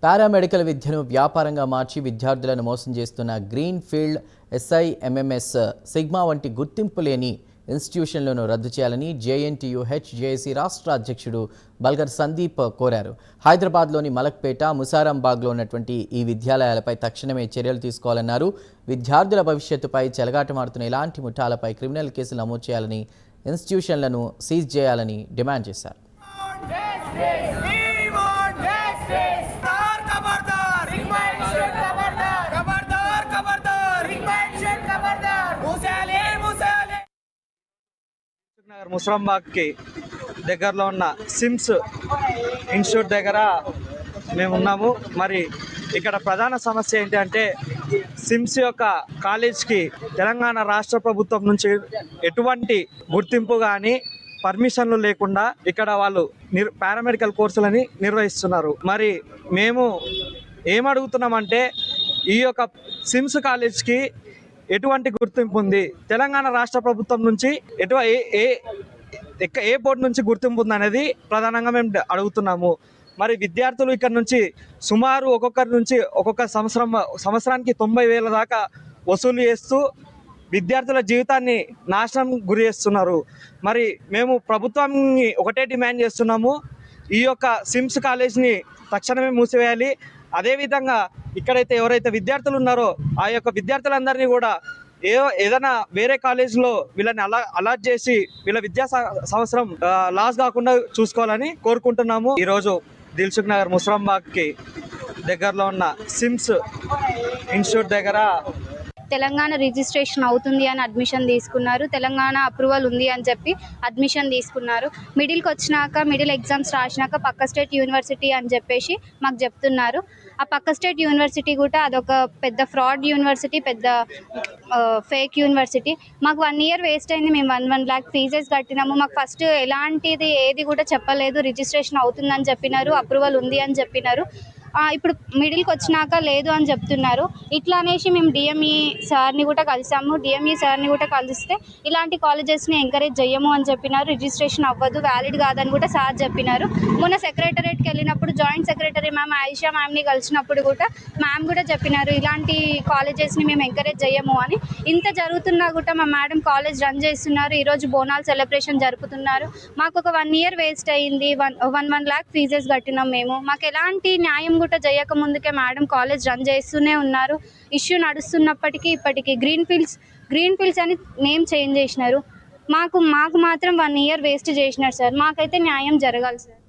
Paramedical విద్యను వ్యాపారంగా మార్చి విద్యార్థులను మోసం చేస్తున్న గ్రీన్ ఫీల్డ్ SIMMS సిగ్మా వంటి గుర్తింపు లేని ఇన్స్టిట్యూషన్లను రద్దు చేయాలని JNTU-HJC రాష్ట్ర అధ్యక్షుడు బల్గర్ సందీప్ కోరారు. హైదరాబాద్లోని మలక్పేట, ముసారాంబాగ్లో ఉన్నటువంటి ఈ విద్యాలయాలపై తక్షణమే చర్యలు తీసుకోవాలన్నారు. విద్యార్థుల భవిష్యత్తుపై చెలగాటమాడుతున్న ఇలాంటి ముఠాలపై క్రిమినల్ కేసులు నమోదు చేయాలని, ఇన్స్టిట్యూషన్లను సీజ్ చేయాలని డిమాండ్ చేశారు. ముసారాంబాగ్కి దగ్గరలో ఉన్న సిమ్స్ ఇన్స్టిట్యూట్ దగ్గర మేము ఉన్నాము. మరి ఇక్కడ ప్రధాన సమస్య ఏంటంటే సిమ్స్ యొక్క కాలేజ్కి తెలంగాణ రాష్ట్ర ప్రభుత్వం నుంచి ఎటువంటి గుర్తింపు కానీ పర్మిషన్లు లేకుండా ఇక్కడ వాళ్ళు పారామెడికల్ కోర్సులని నిర్వహిస్తున్నారు. మరి మేము ఏమడుగుతున్నామంటే ఈ యొక్క సిమ్స్ కాలేజ్కి ఎటువంటి గుర్తింపు ఉంది, తెలంగాణ రాష్ట్ర ప్రభుత్వం నుంచి ఏ బోర్డు నుంచి గుర్తింపు ఉంది అనేది ప్రధానంగా మేము అడుగుతున్నాము. మరి విద్యార్థులు ఇక్కడ నుంచి సుమారు ఒక్కొక్కరి నుంచి సంవత్సరానికి 90,000 దాకా వసూలు చేస్తూ విద్యార్థుల జీవితాన్ని నాశనం గురి చేస్తున్నారు. మరి మేము ప్రభుత్వాన్ని ఒకటే డిమాండ్ చేస్తున్నాము, ఈ యొక్క సిమ్స్ కాలేజ్ని తక్షణమే మూసివేయాలి. అదేవిధంగా ఇక్కడైతే ఎవరైతే విద్యార్థులు ఉన్నారో ఆ యొక్క విద్యార్థులందరినీ కూడా ఏదైనా వేరే కాలేజీలో వీళ్ళని అలాట్ చేసి వీళ్ళ విద్యా సంవత్సరం లాస్ కాకుండా చూసుకోవాలని కోరుకుంటున్నాము. ఈరోజు దిల్సుఖ్ నగర్ ముసారాంబాగ్కి దగ్గరలో ఉన్న సిమ్స్ ఇన్స్టిట్యూట్ దగ్గర తెలంగాణ రిజిస్ట్రేషన్ అవుతుంది అని అడ్మిషన్ తీసుకున్నారు. తెలంగాణ అప్రూవల్ ఉంది అని చెప్పి అడ్మిషన్ తీసుకున్నారు. మిడిల్కి వచ్చినాక మిడిల్ ఎగ్జామ్స్ రాసినాక పక్క స్టేట్ యూనివర్సిటీ అని చెప్పేసి మాకు చెప్తున్నారు. ఆ పక్క స్టేట్ యూనివర్సిటీ కూడా అదొక పెద్ద ఫ్రాడ్ యూనివర్సిటీ, పెద్ద ఫేక్ యూనివర్సిటీ. మాకు 1 year వేస్ట్ అయింది. మేము 1 lakh ఫీజెస్ కట్టినాము. మాకు ఫస్ట్ ఎలాంటిది ఏది కూడా చెప్పలేదు. రిజిస్ట్రేషన్ అవుతుందని చెప్పినారు, అప్రూవల్ ఉంది అని చెప్పినారు. ఇప్పుడు మిడిల్కి వచ్చినాక లేదు అని చెప్తున్నారు. ఇట్లా అనేసి మేము DME సార్ని కూడా కలిసాము. DME సార్ని కూడా కలిస్తే ఇలాంటి కాలేజెస్ని ఎంకరేజ్ చేయము అని చెప్పినారు. రిజిస్ట్రేషన్ అవ్వదు, వ్యాలిడ్ కాదని కూడా సార్ చెప్పినారు. మొన్న సెక్రటరేట్కి వెళ్ళినప్పుడు జాయింట్ సెక్రటరీ మ్యామ్ ఆయిషా మ్యామ్ని కలిసినప్పుడు కూడా మ్యామ్ కూడా చెప్పినారు ఇలాంటి కాలేజెస్ని మేము ఎంకరేజ్ చేయము అని. ఇంత జరుగుతున్నా కూడా మా మేడం కాలేజ్ రన్ చేస్తున్నారు. ఈరోజు బోనాల్ సెలబ్రేషన్ జరుపుతున్నారు. మాకు ఒక 1 year వేస్ట్ అయ్యింది. 1 lakh ఫీజెస్ కట్టినాం మేము. మాకు ఎలాంటి న్యాయం కూడా చేయక ముందుకే మేడం కాలేజ్ రన్ చేస్తూనే ఉన్నారు. ఇష్యూ నడుస్తున్నప్పటికీ ఇప్పటికీ గ్రీన్ ఫీల్డ్స్ అని నేమ్ చేంజ్ చేసినారు. మాకు మాత్రం 1 year వేస్ట్ చేసినారు సార్. మాకైతే న్యాయం జరగాలి సార్.